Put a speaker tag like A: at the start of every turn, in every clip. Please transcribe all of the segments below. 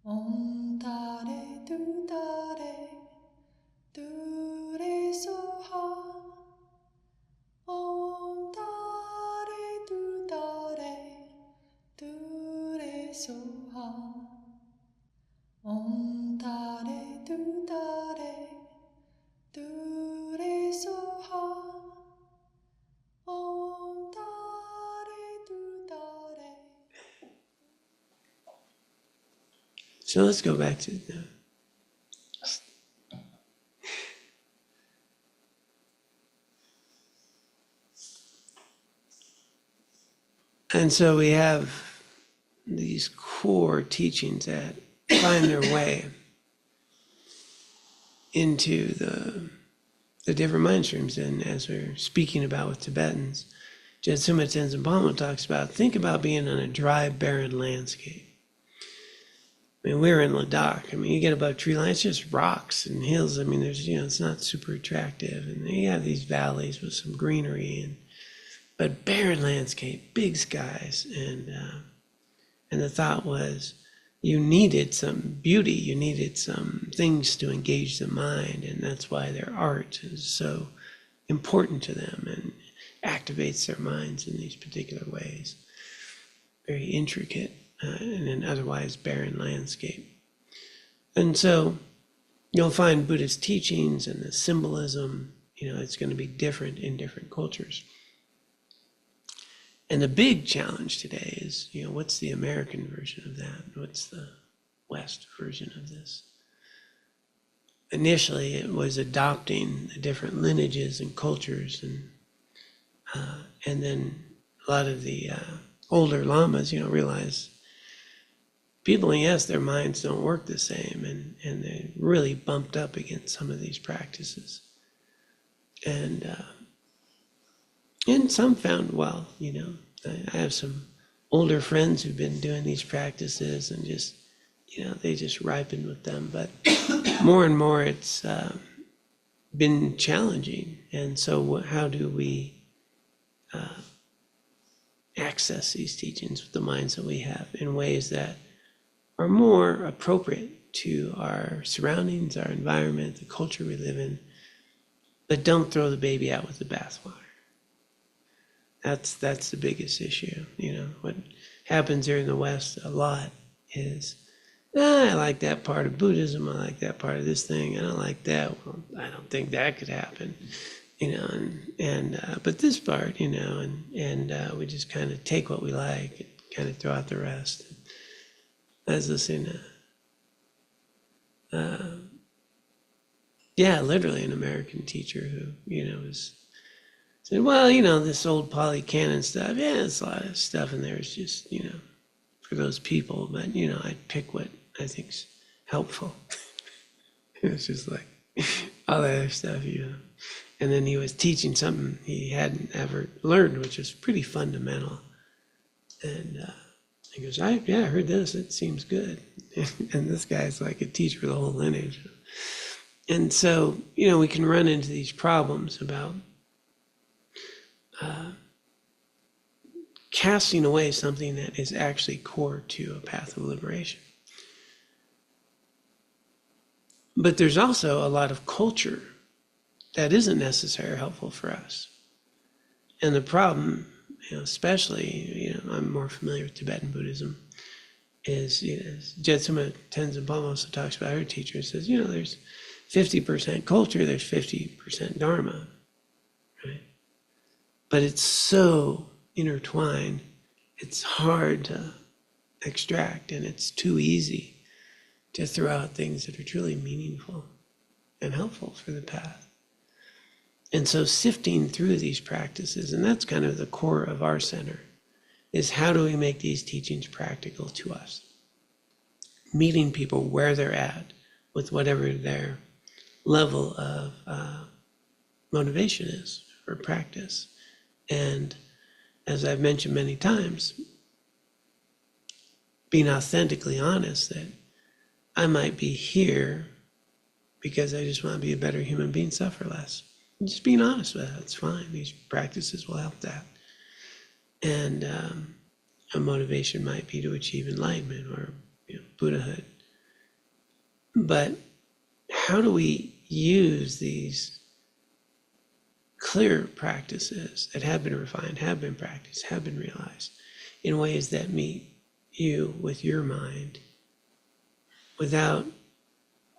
A: Om Tare Du Tare Du Re Soha. Om Tare Du Tare Du Re Soha. Om Tare Du Tare Du Re Soha. Om Tare Du Tare.
B: So let's go back to the and so we have these core teachings that find their way into the different mind streams. And as we're speaking about with Tibetans, Jetsuma Tenzin Palmo talks about, think about being on a dry, barren landscape. I mean, we're in Ladakh. I mean, you get above tree line, it's just rocks and hills. I mean, there's, it's not super attractive. And you have these valleys with some greenery, but barren landscape, big skies. And the thought was, you needed some beauty, you needed some things to engage the mind. And that's why their art is so important to them and activates their minds in these particular ways. Very intricate. In an otherwise barren landscape. And so you'll find Buddhist teachings and the symbolism, it's going to be different in different cultures. And the big challenge today is, what's the American version of that? What's the West version of this? Initially, it was adopting the different lineages and cultures, and then a lot of the older lamas, realized people, yes, their minds don't work the same, and they really bumped up against some of these practices. And some found well, I have some older friends who've been doing these practices and just, they just ripened with them. But more and more it's been challenging. And so how do we access these teachings with the minds that we have in ways that are more appropriate to our surroundings, our environment, the culture we live in, but don't throw the baby out with the bathwater. That's the biggest issue. What happens here in the West a lot is, I like that part of Buddhism, I like that part of this thing, I don't like that. Well, I don't think that could happen. But this part, and we just kind of take what we like and kind of throw out the rest. I was listening to, literally an American teacher who, said, well, this old Pali Canon stuff, there's a lot of stuff in there is just, for those people, but, I pick what I think's helpful. It's just like all that other stuff, And then he was teaching something he hadn't ever learned, which is pretty fundamental. And he goes, I heard this, it seems good. And this guy's like a teacher for the whole lineage. And so, we can run into these problems about casting away something that is actually core to a path of liberation. But there's also a lot of culture that isn't necessarily helpful for us. And the problem, especially, I'm more familiar with Tibetan Buddhism, is, Jetsuma Tenzin Palmo also talks about her teacher, says, there's 50% culture, there's 50% Dharma, right? But it's so intertwined, it's hard to extract, and it's too easy to throw out things that are truly meaningful and helpful for the path. And so sifting through these practices, and that's kind of the core of our center, is how do we make these teachings practical to us? Meeting people where they're at with whatever their level of motivation is for practice. And as I've mentioned many times, being authentically honest that I might be here because I just want to be a better human being, suffer less. And just being honest with it, it's fine. These practices will help that. And a motivation might be to achieve enlightenment or Buddhahood. But how do we use these clear practices that have been refined, have been practiced, have been realized in ways that meet you with your mind without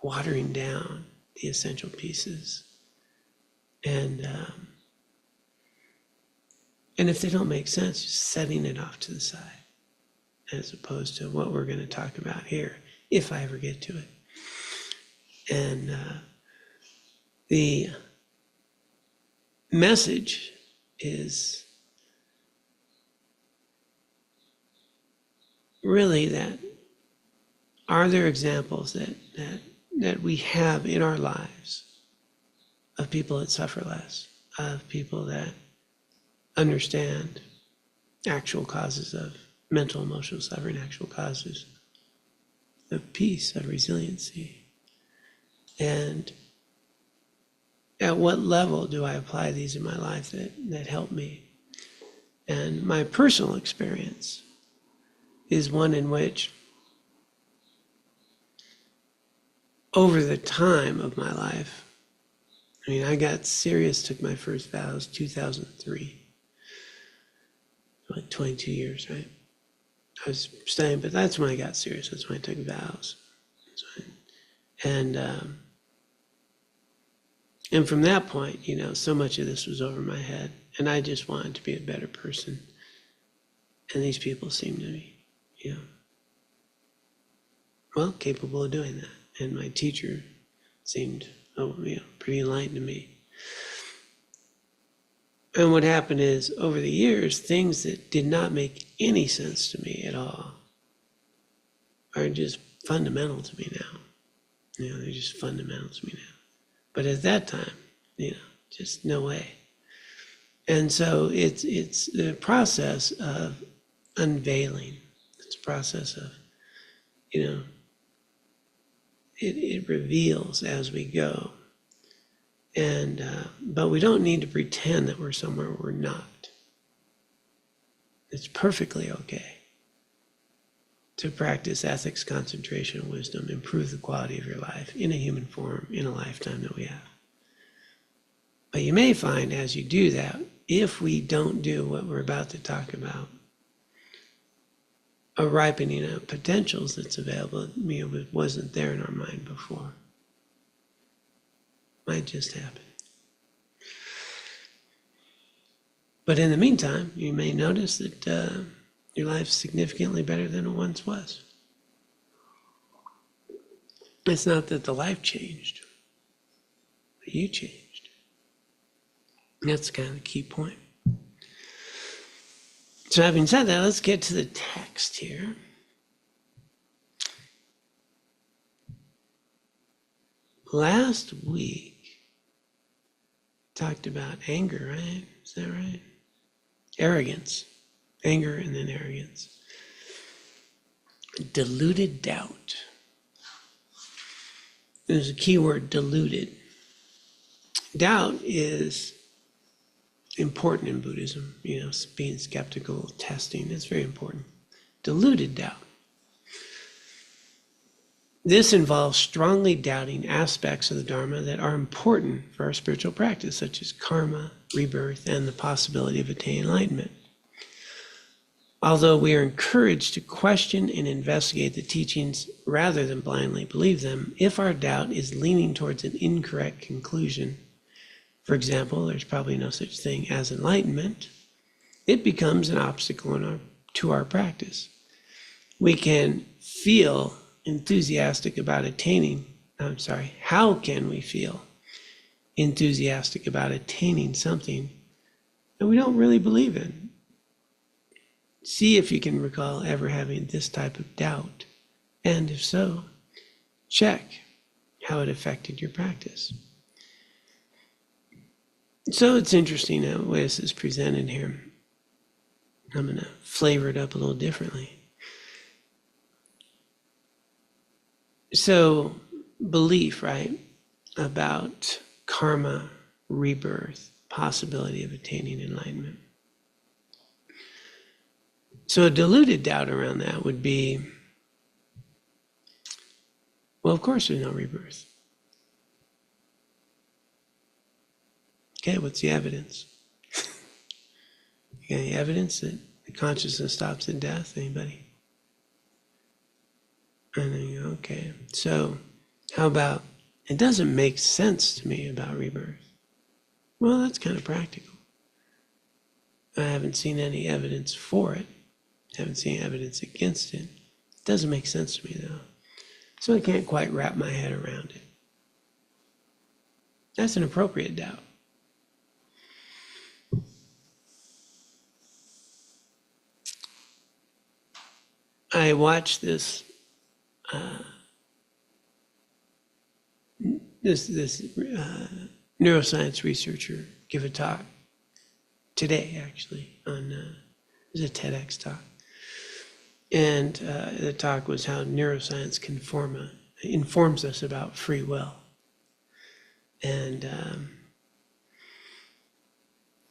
B: watering down the essential pieces? And if they don't make sense, just setting it off to the side, as opposed to what we're going to talk about here, if I ever get to it. And the message is really that, are there examples that we have in our lives of people that suffer less, of people that understand actual causes of mental, emotional suffering, actual causes of peace, of resiliency? And at what level do I apply these in my life that help me? And my personal experience is one in which, over the time of my life, I mean, I got serious, took my first vows 2003, like 22 years, right? I was studying, but that's when I got serious. That's when I took vows. And from that point, so much of this was over my head, and I just wanted to be a better person. And these people seemed to be, well, capable of doing that. And my teacher seemed, pretty enlightened to me. And what happened is, over the years, things that did not make any sense to me at all are just fundamental to me now. They're just fundamental to me now. But at that time, just no way. And so it's the process of unveiling. It's a process of, it reveals as we go. And but we don't need to pretend that we're somewhere we're not. It's perfectly okay to practice ethics, concentration, wisdom, improve the quality of your life in a human form, in a lifetime that we have. But you may find as you do that, if we don't do what we're about to talk about, a ripening of potentials that's available, that wasn't there in our mind before. Might just happen. But in the meantime, you may notice that your life's significantly better than it once was. It's not that the life changed, but you changed. And that's kind of the key point. So having said that, let's get to the text here. Last week, talked about anger, right? Is that right? Arrogance. Anger and then arrogance. Deluded doubt. There's a key word, deluded. Doubt is important in Buddhism, being skeptical, testing, it's very important. Deluded doubt. This involves strongly doubting aspects of the Dharma that are important for our spiritual practice, such as karma, rebirth, and the possibility of attaining enlightenment. Although we are encouraged to question and investigate the teachings rather than blindly believe them, if our doubt is leaning towards an incorrect conclusion, for example, there's probably no such thing as enlightenment, it becomes an obstacle to our practice. We can feel enthusiastic about how can we feel enthusiastic about attaining something that we don't really believe in? See if you can recall ever having this type of doubt, and if so, check how it affected your practice. So it's interesting the way this is presented here. I'm going to flavor it up a little differently. So belief, right, about karma, rebirth, possibility of attaining enlightenment. So a deluded doubt around that would be, Well, of course there's no rebirth. Okay, what's the evidence? You got any evidence that the consciousness stops at death? Anybody? And then you go, okay. So how about, it doesn't make sense to me about rebirth. Well, that's kind of practical. I haven't seen any evidence for it. I haven't seen evidence against it. It doesn't make sense to me, though. So I can't quite wrap my head around it. That's an appropriate doubt. I watched this neuroscience researcher give a talk today, actually, on it was a TEDx talk, and the talk was how neuroscience informs us about free will, and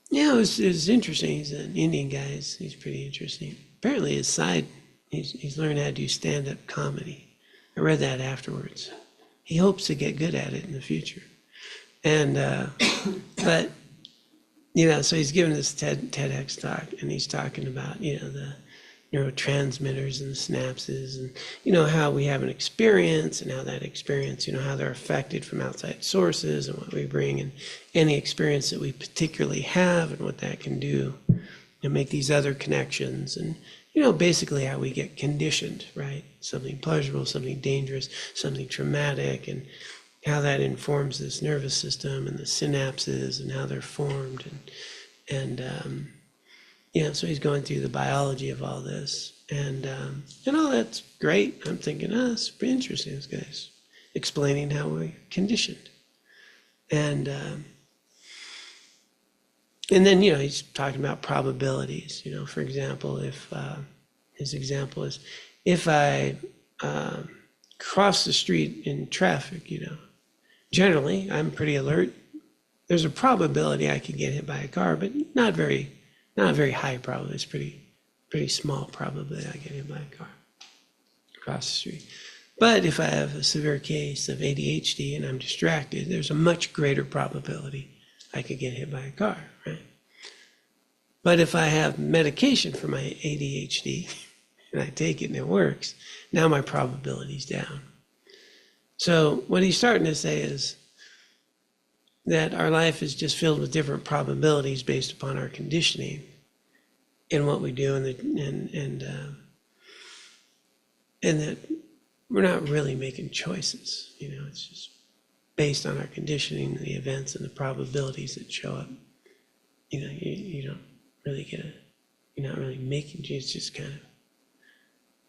B: yeah, it was interesting. He's an Indian guy. He's pretty interesting. Apparently, his side, he's learned how to do stand-up comedy. I read that afterwards. He hopes to get good at it in the future. And, but, so he's giving this TEDx talk, and he's talking about, the neurotransmitters and the synapses, and, how we have an experience, and how that experience, how they're affected from outside sources, and what we bring, and any experience that we particularly have, and what that can do, and make these other connections, and, basically how we get conditioned, right? Something pleasurable, something dangerous, something traumatic, and how that informs this nervous system and the synapses and how they're formed. And so he's going through the biology of all this. And all that's great. I'm thinking, it's pretty interesting, this guy's explaining how we're conditioned. And then, he's talking about probabilities. For example, if his example is, if I cross the street in traffic, generally I'm pretty alert. There's a probability I could get hit by a car, but not very high probability. It's pretty small probability I get hit by a car across the street. But if I have a severe case of ADHD and I'm distracted, there's a much greater probability I could get hit by a car, right? But if I have medication for my ADHD and I take it and it works, now my probability's down. So what he's starting to say is that our life is just filled with different probabilities based upon our conditioning and what we do, and that we're not really making choices. It's just based on our conditioning, the events and the probabilities that show up. You don't really you're not really making, it's just kind of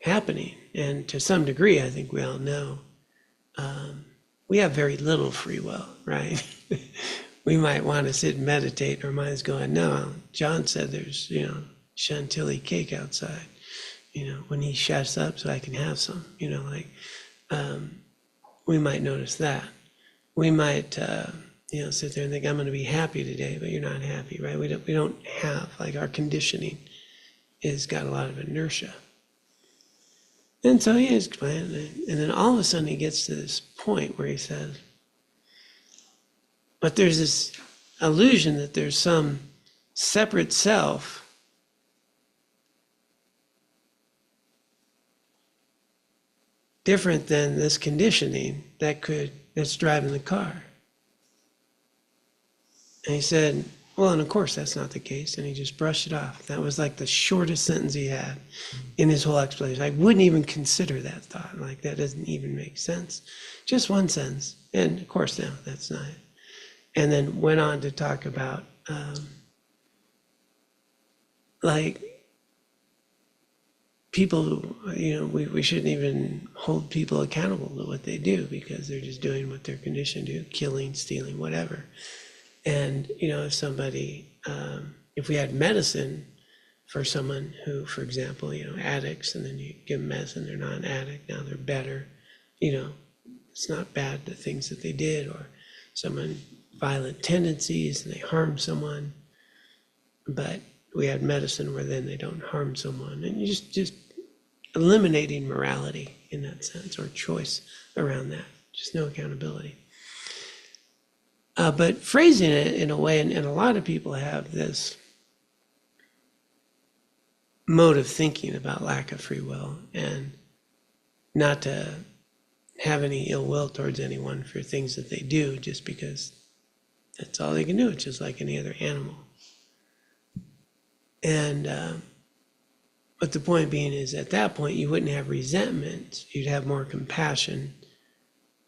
B: happening. And to some degree, I think we all know, we have very little free will, right? We might want to sit and meditate. Our mind's going, no, John said there's, chantilly cake outside, when he shuts up so I can have some, we might notice that. We might, sit there and think, I'm going to be happy today, but you're not happy, right? We don't have, our conditioning has got a lot of inertia. And so he is explaining, and then all of a sudden he gets to this point where he says, but there's this illusion that there's some separate self different than this conditioning that's driving the car. And he said, well, and of course that's not the case. And he just brushed it off. That was like the shortest sentence he had in his whole explanation. I wouldn't even consider that thought. That doesn't even make sense. Just one sentence. And of course, no, that's not it. And then went on to talk about, people, we shouldn't even hold people accountable to what they do because they're just doing what they're conditioned to do, killing, stealing, whatever. And, if somebody, if we had medicine for someone who, for example, addicts, and then you give them medicine, they're not an addict, now they're better, it's not bad, the things that they did, or someone violent tendencies and they harm someone, but we had medicine where then they don't harm someone, and you just eliminating morality, in that sense, or choice around that, just no accountability. But phrasing it in a way, and a lot of people have this mode of thinking about lack of free will, and not to have any ill will towards anyone for things that they do just because that's all they can do. It's just like any other animal. And but the point being is, at that point you wouldn't have resentment, you'd have more compassion.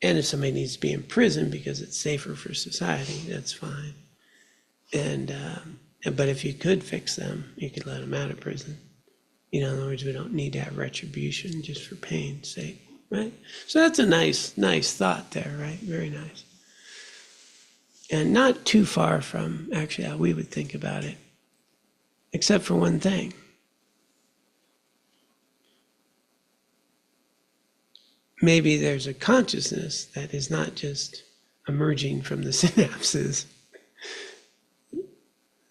B: And if somebody needs to be in prison because it's safer for society, that's fine. And but if you could fix them, you could let them out of prison. In other words, we don't need to have retribution just for pain's sake, right? So that's a nice thought there, right? Very nice. And not too far from actually how we would think about it, except for one thing. Maybe there's a consciousness that is not just emerging from the synapses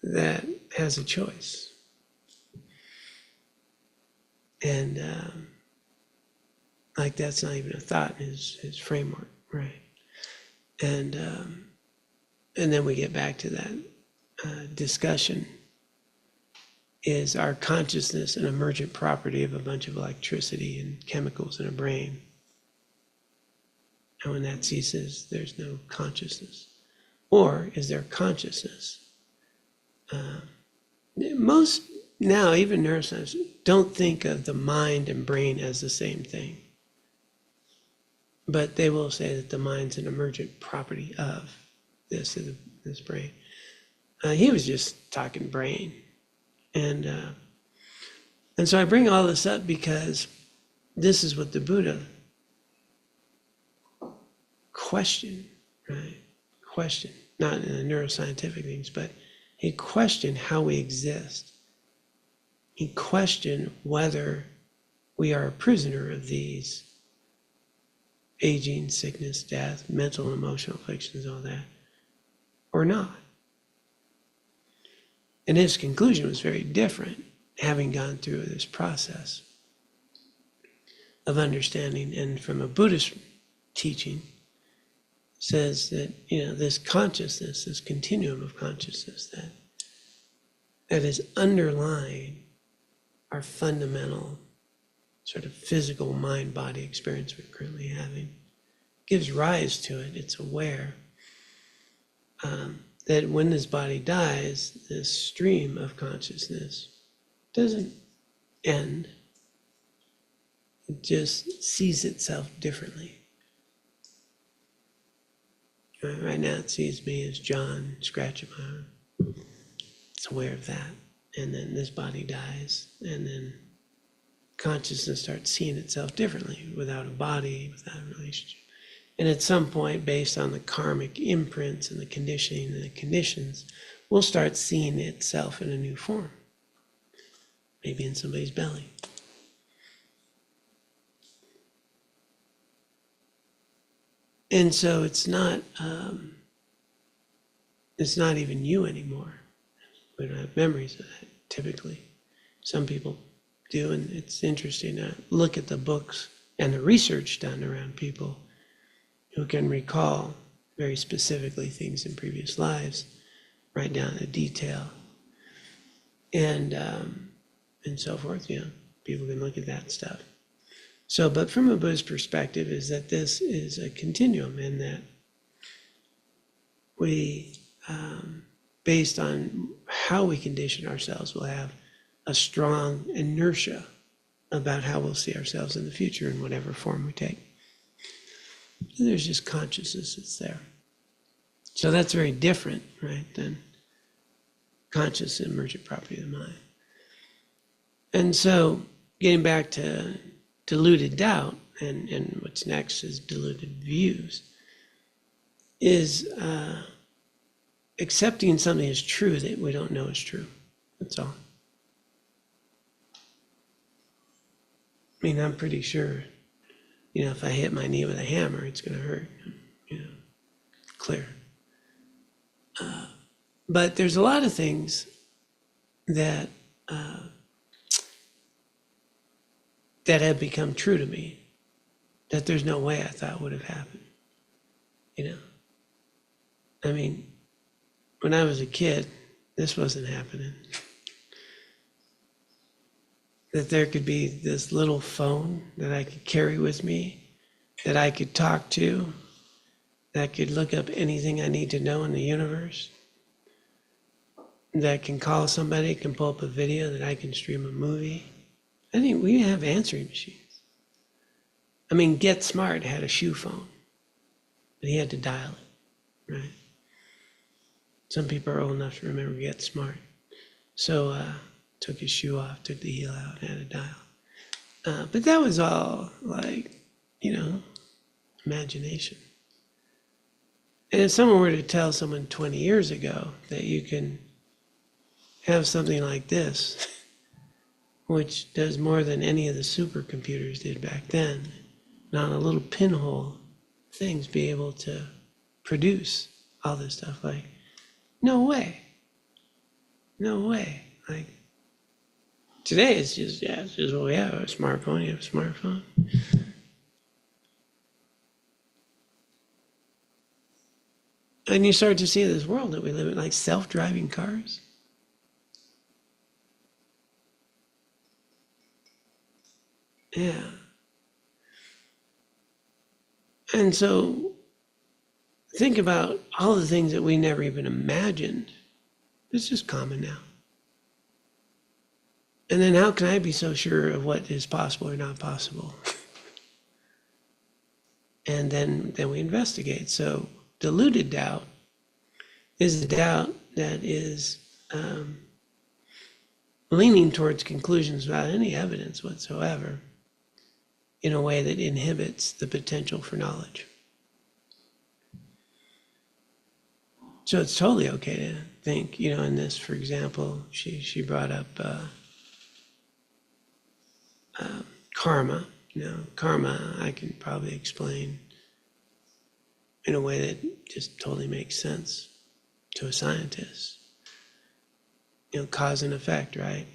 B: that has a choice. And like that's not even a thought in his framework, right? And then we get back to that discussion. Is our consciousness an emergent property of a bunch of electricity and chemicals in a brain? And when that ceases, there's no consciousness. Or is there consciousness? Most now, even neuroscience, don't think of the mind and brain as the same thing. But they will say that the mind's an emergent property of this brain. He was just talking brain. And so I bring all this up because this is what the Buddha questioned, right? Questioned, not in the neuroscientific things, but he questioned how we exist. He questioned whether we are a prisoner of these aging, sickness, death, mental and emotional afflictions, all that, or not. And his conclusion was very different, having gone through this process of understanding. And from a Buddhist teaching, says that, this consciousness, this continuum of consciousness that is underlying our fundamental sort of physical mind-body experience we're currently having, gives rise to it. It's aware that when this body dies, this stream of consciousness doesn't end. It just sees itself differently. Right now it sees me as John scratching my arm. It's aware of that. And then this body dies, and then consciousness starts seeing itself differently, without a body, without a relationship. And at some point, based on the karmic imprints and the conditioning and the conditions, we'll start seeing itself in a new form. Maybe in somebody's belly. And so it's not even you anymore. We don't have memories of that, typically. Some people do, and it's interesting to look at the books and the research done around people who can recall very specifically things in previous lives, right down to detail, and so forth. People can look at that stuff. So, but from a Buddhist perspective, is that this is a continuum, in that we, based on how we condition ourselves, will have a strong inertia about how we'll see ourselves in the future in whatever form we take. And there's just consciousness that's there. So that's very different, right, than conscious and emergent property of the mind. And so getting back to deluded doubt, and what's next is deluded views, is accepting something as true that we don't know is true. That's all. I mean, I'm pretty sure, if I hit my knee with a hammer, it's going to hurt, clear. But there's a lot of things that that have become true to me that there's no way I thought would have happened. I mean, when I was a kid, this wasn't happening. That there could be this little phone that I could carry with me, that I could talk to, that could look up anything I need to know in the universe, that can call somebody, can pull up a video, that I can stream a movie. I think we have answering machines. I mean, Get Smart had a shoe phone, but he had to dial it, right? Some people are old enough to remember Get Smart. So took his shoe off, took the heel out, had a dial. But that was all like, imagination. And if someone were to tell someone 20 years ago that you can have something like this, which does more than any of the supercomputers did back then, and on a little pinhole things be able to produce all this stuff, like, no way. Like, today it's just what we have, a smartphone, you have a smartphone. And you start to see this world that we live in, like self-driving cars. Yeah. And so think about all the things that we never even imagined. It's just common now. And then how can I be so sure of what is possible or not possible? And then we investigate. So deluded doubt is a doubt that is leaning towards conclusions without any evidence whatsoever, in a way that inhibits the potential for knowledge. So it's totally okay to think, in this, for example, she brought up karma. Karma I can probably explain in a way that just totally makes sense to a scientist. Cause and effect, right?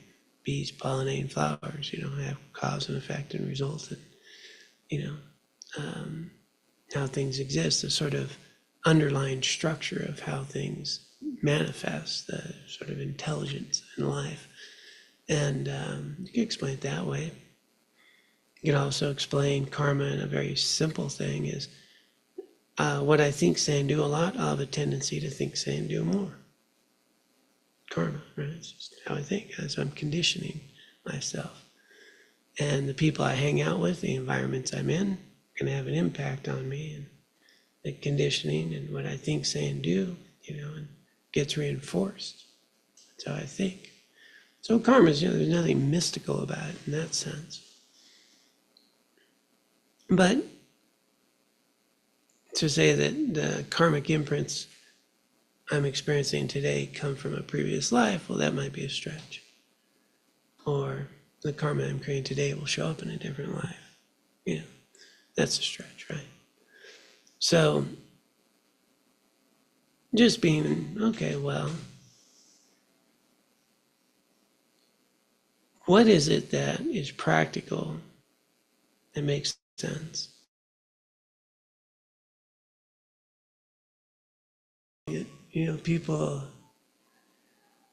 B: Bees pollinating flowers, have cause and effect and result, and how things exist, the sort of underlying structure of how things manifest, the sort of intelligence in life. And you can explain it that way. You can also explain karma in a very simple thing is, what I think, say, and do a lot, I'll have a tendency to think, say, and do more. Karma, right? It's just how I think. So I'm conditioning myself. And the people I hang out with, the environments I'm in, can have an impact on me, and the conditioning and what I think, say, and do, and gets reinforced. That's how I think. So karma is, there's nothing mystical about it in that sense. But to say that the karmic imprints I'm experiencing today come from a previous life, well, that might be a stretch. Or the karma I'm creating today will show up in a different life. That's a stretch, right? So just being, okay, well, what is it that is practical that makes sense? People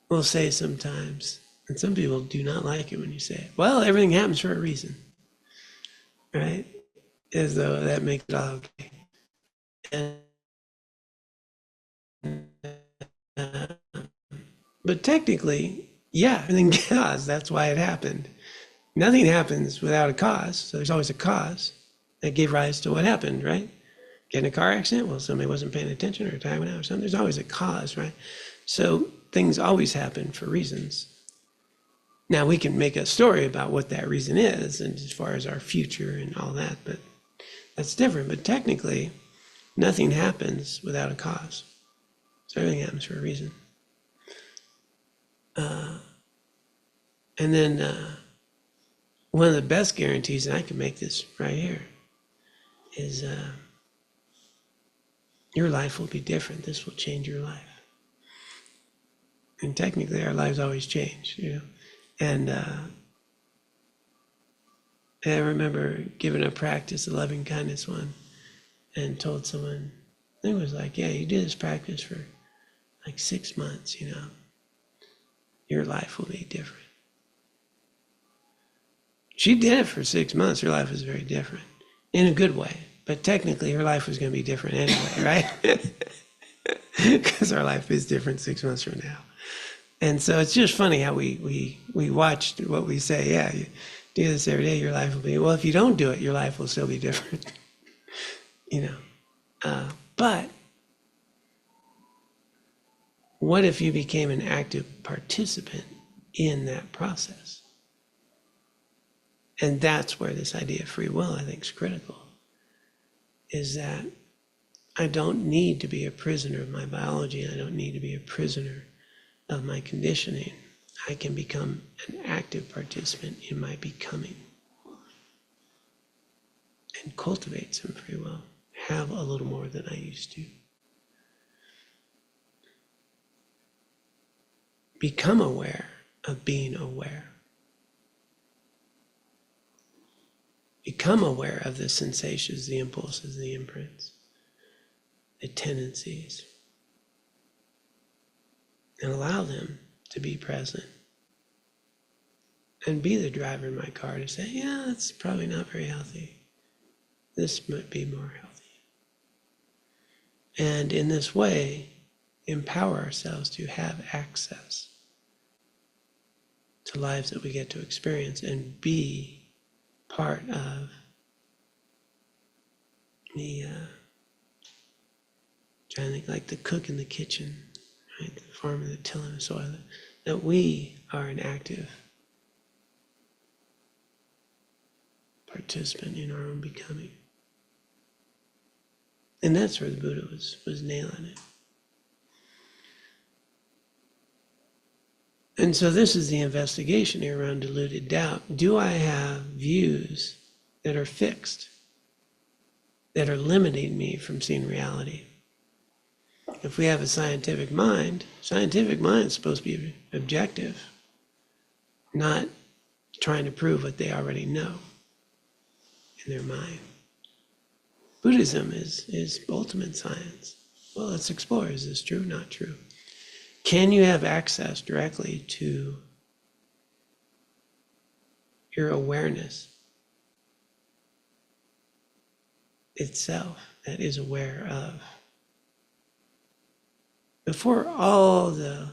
B: will say sometimes, and some people do not like it when you say it, well, everything happens for a reason, right? As though that makes it all okay. But technically, yeah, everything does. That's why it happened. Nothing happens without a cause, so there's always a cause that gave rise to what happened, right? Get in a car accident, well, somebody wasn't paying attention, or time went out or something. There's always a cause, right? So things always happen for reasons. Now we can make a story about what that reason is, and as far as our future and all that, but that's different. But technically, nothing happens without a cause. So everything happens for a reason. And then one of the best guarantees, and I can make this right here, is your life will be different. This will change your life. And technically, our lives always change, And I remember giving a practice, a loving kindness one, and told someone, I think it was like, yeah, you do this practice for like 6 months, your life will be different. She did it for 6 months. Her life was very different in a good way. But technically, her life was going to be different anyway, right? Because our life is different 6 months from now. And so it's just funny how we watch what we say. Yeah, you do this every day, your life will be. Well, if you don't do it, your life will still be different. But what if you became an active participant in that process? And that's where this idea of free will, I think, is critical, is that I don't need to be a prisoner of my biology. I don't need to be a prisoner of my conditioning. I can become an active participant in my becoming and cultivate some free will, have a little more than I used to. Become aware of being aware. Become aware of the sensations, the impulses, the imprints, the tendencies, and allow them to be present. And be the driver in my car to say, yeah, that's probably not very healthy. This might be more healthy. And in this way, empower ourselves to have access to lives that we get to experience and be part of the, trying to think like the cook in the kitchen, right? The farmer, the tilling the soil, that we are an active participant in our own becoming. And that's where the Buddha was nailing it. And so this is the investigation here around deluded doubt. Do I have views that are fixed, that are limiting me from seeing reality? If we have a scientific mind is supposed to be objective, not trying to prove what they already know in their mind. Buddhism is ultimate science. Well, let's explore. Is this true? Not true. Can you have access directly to your awareness itself that is aware of? Before all the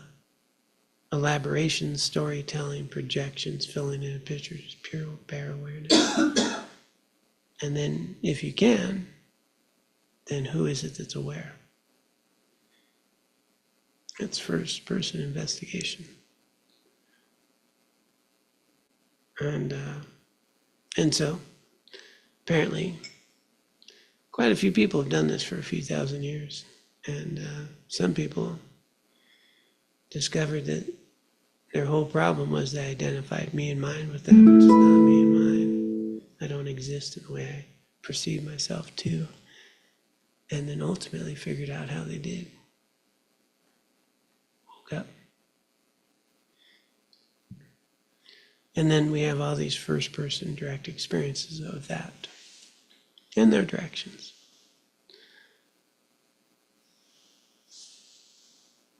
B: elaboration, storytelling, projections, filling in pictures, pure bare awareness. And then if you can, then who is it that's aware? It's first person investigation. And so apparently quite a few people have done this for a few thousand years. And some people discovered that their whole problem was they identified me and mine with that which is not me and mine. I don't exist in the way I perceive myself to. And then ultimately figured out how they did. Woke up. And then we have all these first-person direct experiences of that and their directions.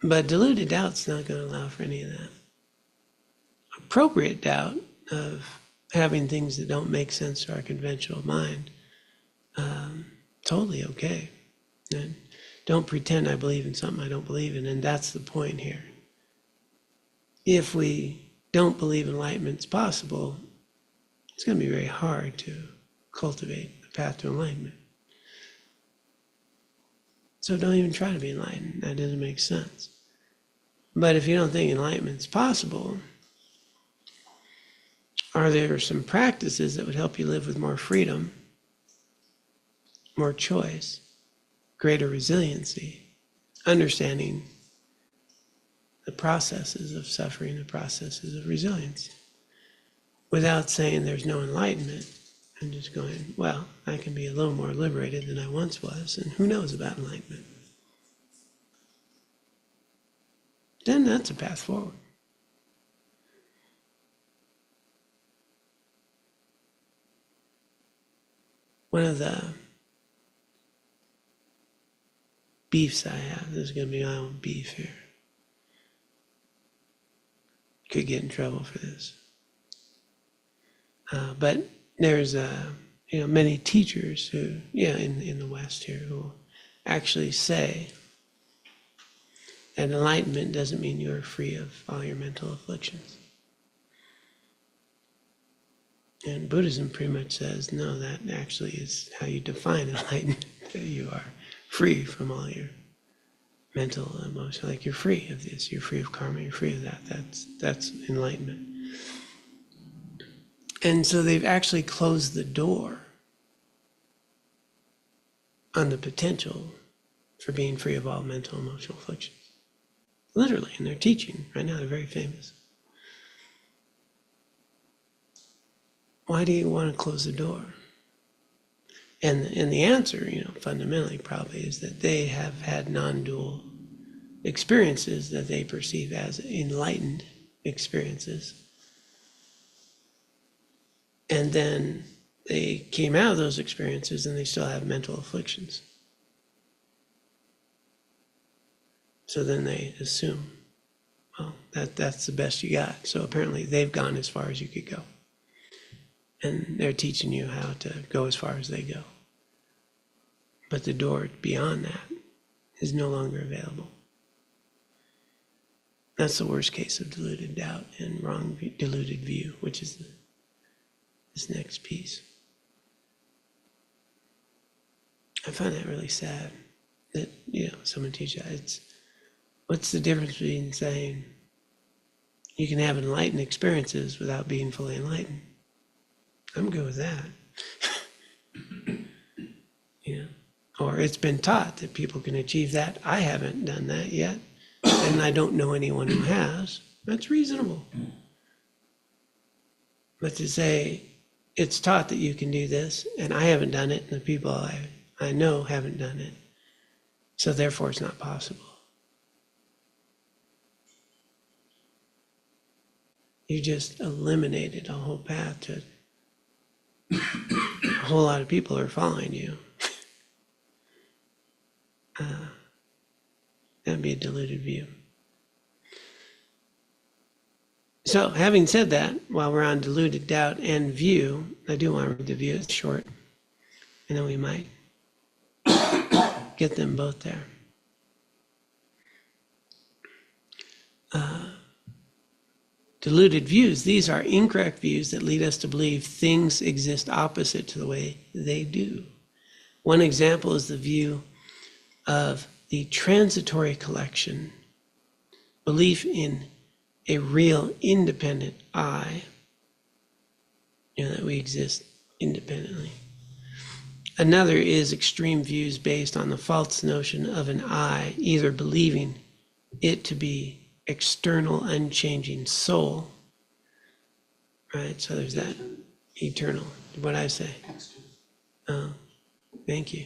B: But deluded doubt's not going to allow for any of that. Appropriate doubt of having things that don't make sense to our conventional mind, totally okay. And don't pretend I believe in something I don't believe in, and that's the point here. If we don't believe enlightenment's possible, it's going to be very hard to cultivate the path to enlightenment. So don't even try to be enlightened. That doesn't make sense. But if you don't think enlightenment's possible, are there some practices that would help you live with more freedom, more choice, greater resiliency, understanding the processes of suffering, the processes of resilience, without saying there's no enlightenment, and just going, well, I can be a little more liberated than I once was, and who knows about enlightenment? Then that's a path forward. One of the beefs I have, this is going to be my own beef here. Could get in trouble for this. But there's many teachers who, in the West here, who actually say that enlightenment doesn't mean you're free of all your mental afflictions. And Buddhism pretty much says, no, that actually is how you define enlightenment, that you are free from all your mental emotion. Like, you're free of this, you're free of karma, you're free of that. That's enlightenment. And so they've actually closed the door on the potential for being free of all mental emotional afflictions. Literally, in their teaching right now, they're very famous. Why do you want to close the door? And the answer, fundamentally probably is that they have had non-dual experiences that they perceive as enlightened experiences. And then they came out of those experiences and they still have mental afflictions. So then they assume, well, that's the best you got. So apparently they've gone as far as you could go. And they're teaching you how to go as far as they go. But the door beyond that is no longer available. That's the worst case of deluded doubt and wrong deluded view, which is this next piece. I find that really sad that, someone teaches that. What's the difference between saying you can have enlightened experiences without being fully enlightened? I'm good with that. Or it's been taught that people can achieve that. I haven't done that yet, and I don't know anyone who has. That's reasonable. But to say it's taught that you can do this, and I haven't done it, and the people I know haven't done it, so therefore it's not possible. You just eliminated a whole path to a whole lot of people are following you. That'd be a deluded view. So, having said that, while we're on deluded doubt and view, I do want to read the view. It's short, and then we might get them both there. Deluded views. These are incorrect views that lead us to believe things exist opposite to the way they do. One example is the view of the transitory collection, belief in a real independent I, that we exist independently. Another is extreme views based on the false notion of an I, either believing it to be external, unchanging soul, right? So there's that eternal. What I say? Oh, thank you.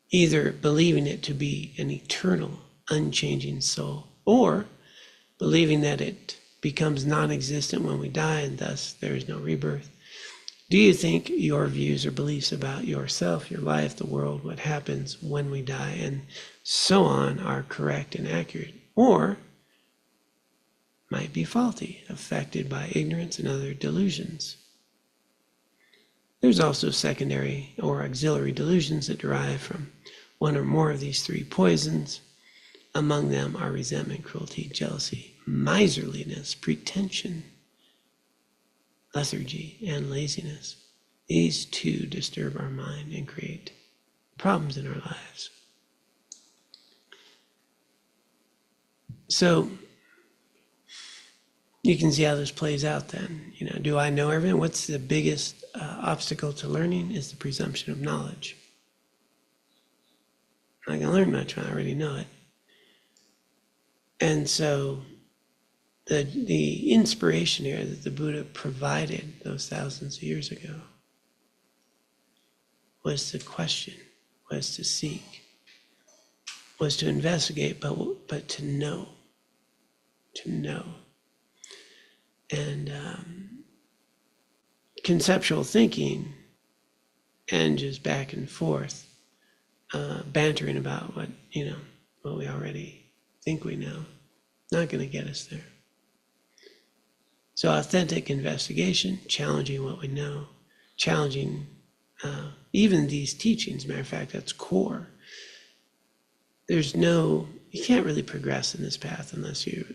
B: Either believing it to be an eternal, unchanging soul, or believing that it becomes non-existent when we die and thus there is no rebirth. Do you think your views or beliefs about yourself, your life, the world, what happens when we die, and so on are correct and accurate, or might be faulty, affected by ignorance and other delusions? There's also secondary or auxiliary delusions that derive from one or more of these three poisons. Among them are resentment, cruelty, jealousy, miserliness, pretension, lethargy, and laziness. These two disturb our mind and create problems in our lives. So you can see how this plays out then. Do I know everything? What's the biggest obstacle to learning is the presumption of knowledge. I'm not going to learn much when I already know it. And so the inspiration here that the Buddha provided those thousands of years ago was to question, was to seek, was to investigate, but to know. To know. And conceptual thinking and just back and forth, bantering about what we already think we know, not going to get us there. So authentic investigation, challenging what we know, challenging even these teachings. Matter of fact, that's core. You can't really progress in this path unless you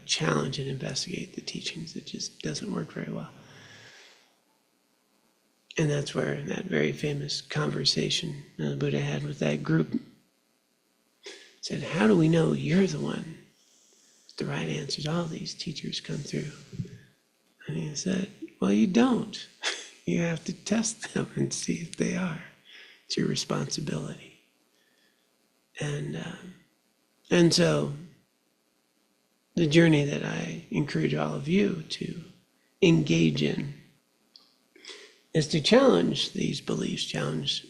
B: challenge and investigate the teachings. It just doesn't work very well. And that's where that very famous conversation the Buddha had with that group said, how do we know you're the one with the right answers? All these teachers come through. And he said, well, you don't. You have to test them and see if they are. It's your responsibility. And so the journey that I encourage all of you to engage in is to challenge these beliefs, challenge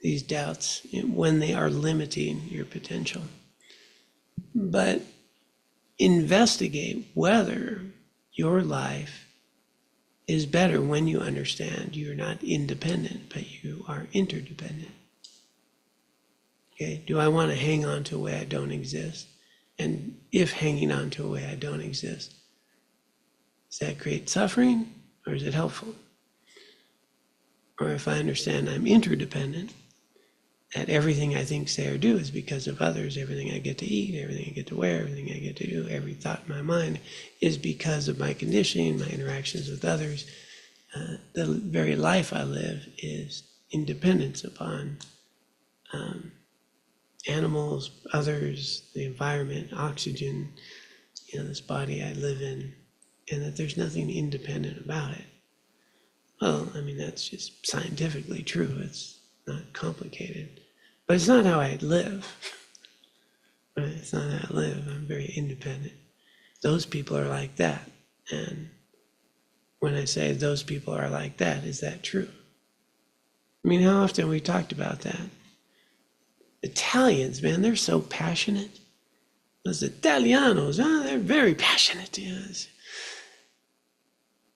B: these doubts when they are limiting your potential. But investigate whether your life is better when you understand you're not independent, but you are interdependent. Okay, do I want to hang on to a way I don't exist? And if hanging on to a way I don't exist, does that create suffering or is it helpful? Or if I understand I'm interdependent, that everything I think, say, or do is because of others, everything I get to eat, everything I get to wear, everything I get to do, every thought in my mind is because of my conditioning, my interactions with others. The very life I live is in dependence upon animals, others, the environment, oxygen, this body I live in, and that there's nothing independent about it. Well, I mean, that's just scientifically true. It's not complicated. But it's not how I live. Right? It's not how I live. I'm very independent. Those people are like that. And when I say those people are like that, is that true? I mean, how often have we talked about that? Italians, man, they're so passionate. Those Italianos, they're very passionate. Yes.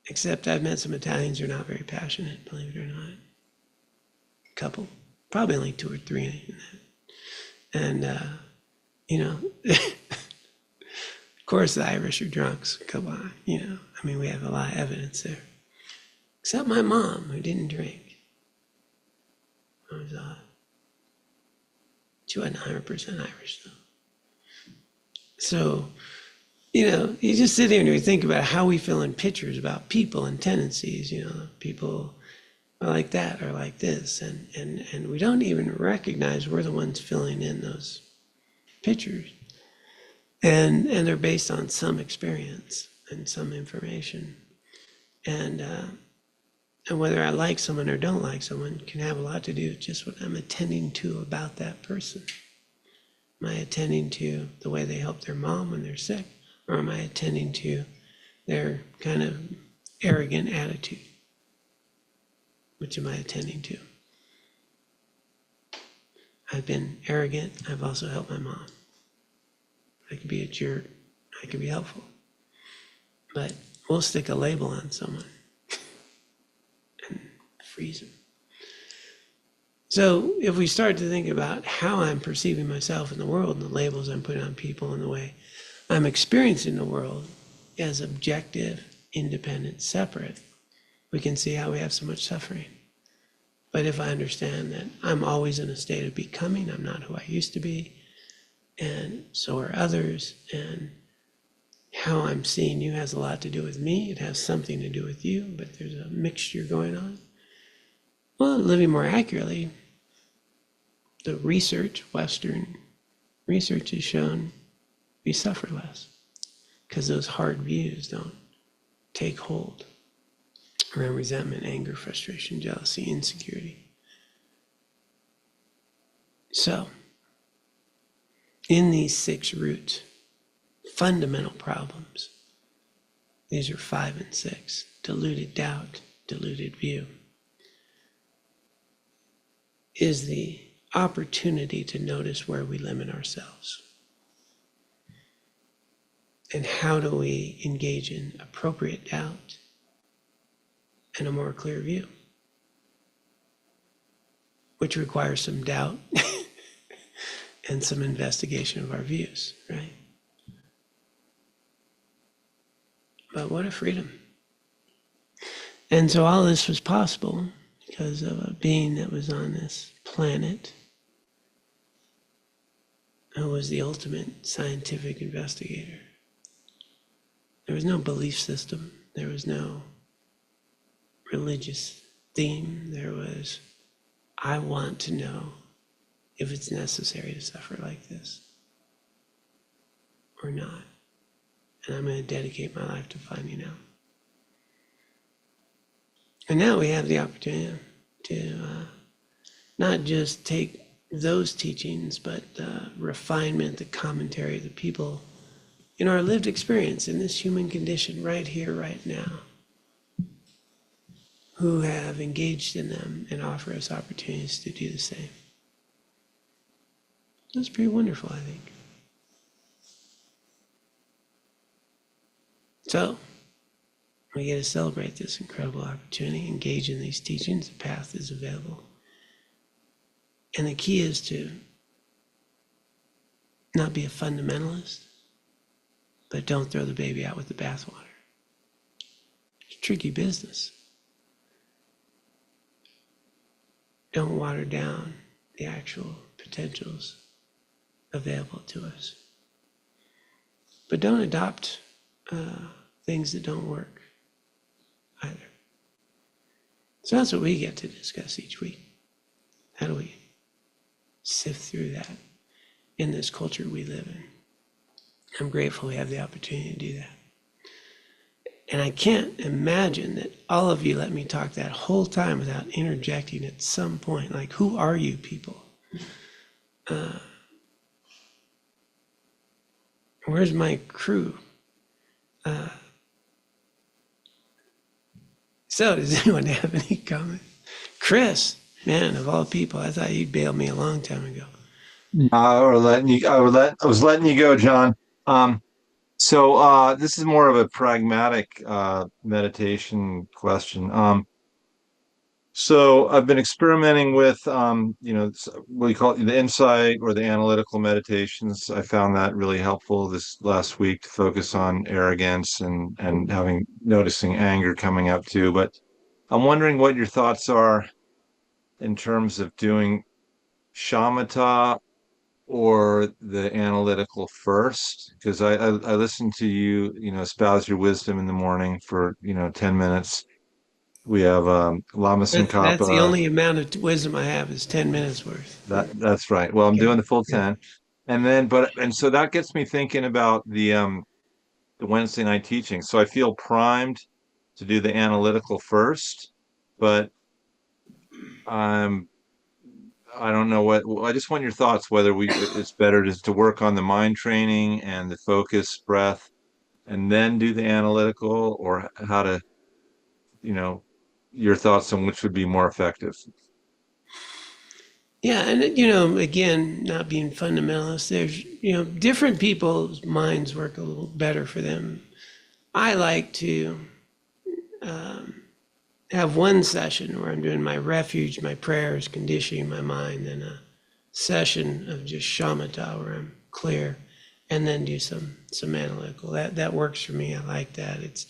B: Except I've met some Italians who are not very passionate, believe it or not. A couple, probably only 2 or 3 in that. And, of course the Irish are drunks, come on, I mean, we have a lot of evidence there. Except my mom, who didn't drink. She wasn't 100% Irish, though. So, you just sit here and you think about how we fill in pictures about people and tendencies, people are like that or like this. And we don't even recognize we're the ones filling in those pictures. And they're based on some experience and some information. And whether I like someone or don't like someone can have a lot to do with just what I'm attending to about that person. Am I attending to the way they help their mom when they're sick? Or am I attending to their kind of arrogant attitude? Which am I attending to? I've been arrogant. I've also helped my mom. I could be a jerk. I could be helpful. But we'll stick a label on someone and freeze them. So if we start to think about how I'm perceiving myself in the world and the labels I'm putting on people and the way I'm experiencing the world as objective, independent, separate, we can see how we have so much suffering. But if I understand that I'm always in a state of becoming, I'm not who I used to be, and so are others, and how I'm seeing you has a lot to do with me. It has something to do with you, but there's a mixture going on. Well, living more accurately, the research, Western research has shown we suffer less because those hard views don't take hold around resentment, anger, frustration, jealousy, insecurity. So, in these 6 root fundamental problems, these are 5 and 6, deluded doubt, deluded view, is the opportunity to notice where we limit ourselves. And how do we engage in appropriate doubt and a more clear view, which requires some doubt and some investigation of our views, right? But what a freedom. And so all this was possible because of a being that was on this planet who was the ultimate scientific investigator. There was no belief system. There was no religious theme. There was, I want to know if it's necessary to suffer like this or not. And I'm going to dedicate my life to finding out. And now we have the opportunity to not just take those teachings, but the refinement, the commentary, the people in our lived experience in this human condition right here, right now, who have engaged in them and offer us opportunities to do the same. That's pretty wonderful, I think. So, we get to celebrate this incredible opportunity, engage in these teachings. The path is available. And the key is to not be a fundamentalist, but don't throw the baby out with the bathwater. It's tricky business. Don't water down the actual potentials available to us. But don't adopt things that don't work either. So that's what we get to discuss each week. How do we sift through that in this culture we live in? I'm grateful we have the opportunity to do that. And I can't imagine that all of you let me talk that whole time without interjecting at some point, like, who are you people? Where's my crew? So does anyone have any comment? Chris, man, of all people, I thought you'd bail me a long time ago.
C: I was letting you go, John. This is more of a pragmatic meditation question. So I've been experimenting with what you call it, the insight or the analytical meditations. I found that really helpful this last week to focus on arrogance and noticing anger coming up too. But I'm wondering what your thoughts are in terms of doing shamatha or the analytical first, because I listen to you, espouse your wisdom in the morning for 10 minutes. We have Lama
B: That's the
C: Tsongkhapa.
B: only amount of wisdom I have is 10 minutes worth.
C: That's right. Well, I'm
B: Okay.
C: doing the full 10. And so that gets me thinking about the Wednesday night teaching. So I feel primed to do the analytical first, but I'm I don't know I just want your thoughts whether it's better just to work on the mind training and the focus breath and then do the analytical, or how to, your thoughts on which would be more effective.
B: Yeah, and again, not being fundamentalist, there's, different people's minds work a little better for them. I like to have one session where I'm doing my refuge, my prayers, conditioning my mind, then a session of just shamatha where I'm clear, and then do some analytical. That works for me. I like that. It's,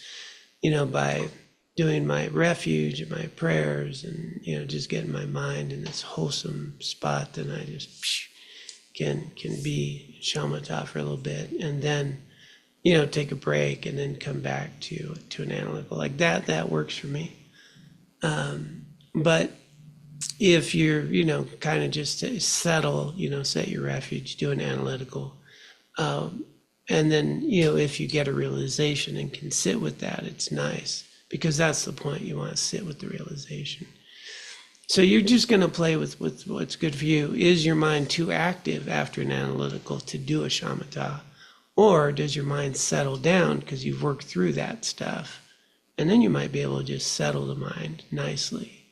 B: by doing my refuge and my prayers and, just getting my mind in this wholesome spot, then I just can be shamatha for a little bit, and then, take a break and then come back to an analytical. Like that works for me. But if you're, kind of just settle, set your refuge, do an analytical, and then, if you get a realization and can sit with that, it's nice, because that's the point. You want to sit with the realization. So you're just going to play with what's good for you. Is your mind too active after an analytical to do a shamatha? Or does your mind settle down because you've worked through that stuff? And then you might be able to just settle the mind nicely.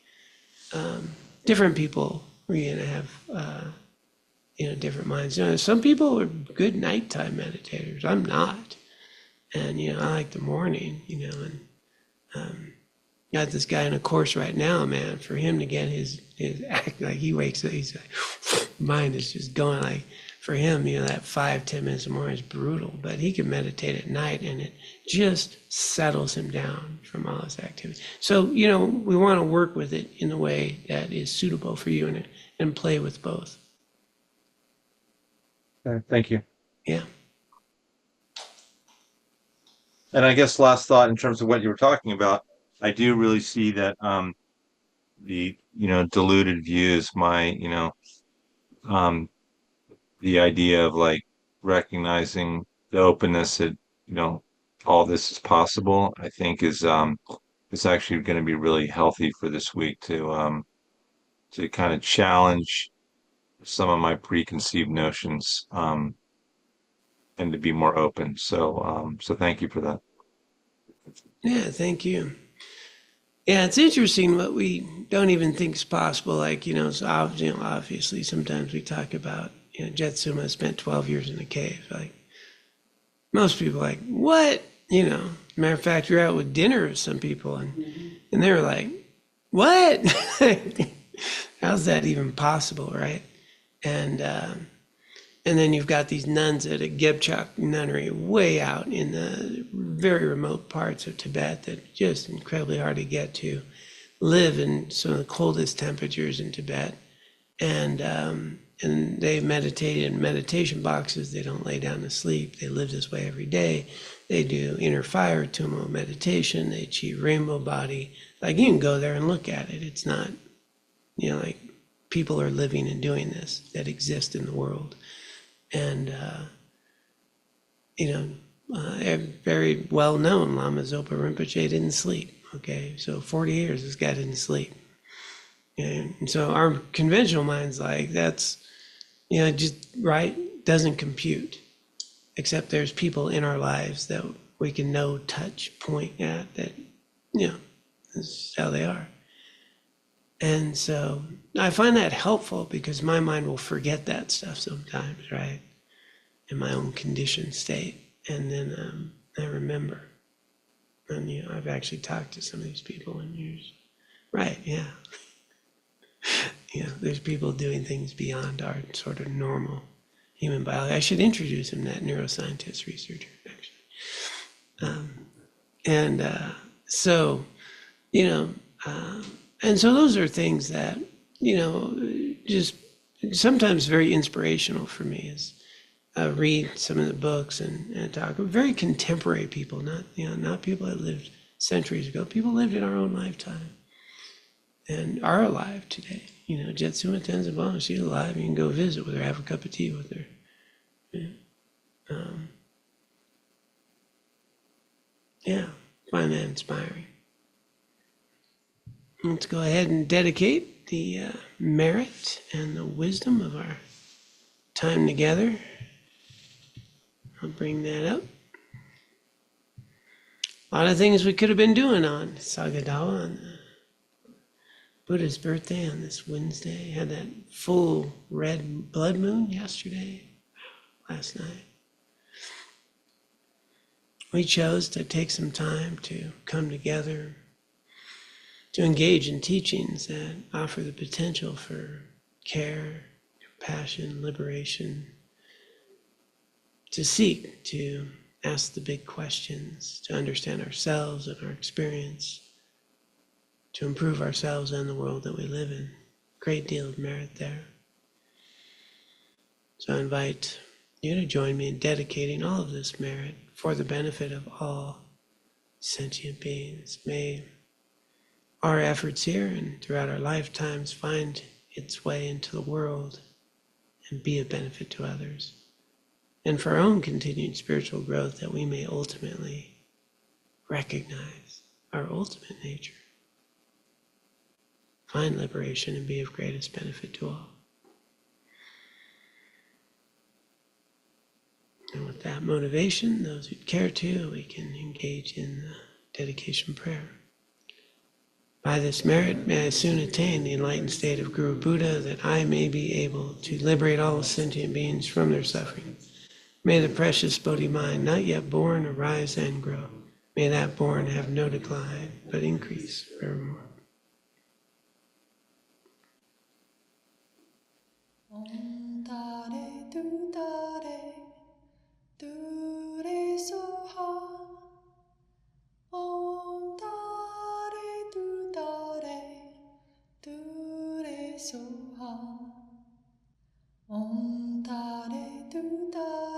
B: Different people are going to have, different minds. Some people are good nighttime meditators. I'm not. And, I like the morning, got this guy in a course right now, man, for him to get his act, like he wakes up, he's like, mind is just going, like, for him, that 5-10 minutes more is brutal, but he can meditate at night and it just settles him down from all this activity. So, we want to work with it in a way that is suitable for you and play with both.
C: Thank you.
B: Yeah.
C: And I guess last thought in terms of what you were talking about, I do really see that the deluded views, the idea of like recognizing the openness that all this is possible, I think is it's actually going to be really healthy for this week to kind of challenge some of my preconceived notions and to be more open. So thank you for that.
B: Yeah, thank you. Yeah, it's interesting what we don't even think is possible. Like, so obviously sometimes we talk about, Jetsuma spent 12 years in a cave. Like, most people are like, what? Matter of fact, you're out with dinner with some people and they're like, what? How's that even possible, right? And then you've got these nuns at a Gebchak nunnery way out in the very remote parts of Tibet that are just incredibly hard to get to, live in some of the coldest temperatures in Tibet. And they meditate in meditation boxes. They don't lay down to sleep. They live this way every day. They do inner fire, Tummo meditation. They achieve rainbow body. Like, you can go there and look at it. It's not, like people are living and doing this that exist in the world. And, very well known, Lama Zopa Rinpoche didn't sleep. Okay, so 40 years, this guy didn't sleep. And so our conventional mind's like, that's, just right, doesn't compute. Except there's people in our lives that we can know, touch, point at that, this is how they are. And so I find that helpful because my mind will forget that stuff sometimes, right? In my own conditioned state. And then I remember. And, I've actually talked to some of these people and you're right, yeah. There's people doing things beyond our sort of normal human biology. I should introduce him, that neuroscientist researcher, actually. And so those are things that, just sometimes very inspirational for me is read some of the books and talk. Very contemporary people, not people that lived centuries ago. People lived in our own lifetime and are alive today. Jetsuma Tenzabon, she's alive. You can go visit with her, have a cup of tea with her. Find that inspiring. Let's go ahead and dedicate the merit and the wisdom of our time together. I'll bring that up. A lot of things we could have been doing on Sagadawa, on the Buddha's birthday on this Wednesday. Had that full red blood moon yesterday, last night. We chose to take some time to come together, to engage in teachings that offer the potential for care, compassion, liberation, to seek to ask the big questions, to understand ourselves and our experience, to improve ourselves and the world that we live in. Great deal of merit there. So I invite you to join me in dedicating all of this merit for the benefit of all sentient beings. May our efforts here and throughout our lifetimes find its way into the world and be of benefit to others. And for our own continued spiritual growth, that we may ultimately recognize our ultimate nature, find liberation, and be of greatest benefit to all. And with that motivation, those who care to, we can engage in the dedication prayer. By this merit, may I soon attain the enlightened state of Guru Buddha, that I may be able to liberate all sentient beings from their suffering. May the precious Bodhi mind, not yet born, arise and grow. May that born have no decline, but increase forevermore.
A: Om Tare Tu Tare Tu Re Soha. Om Tare Tu Tare Tu Re Soha. Om Tare Tu Tare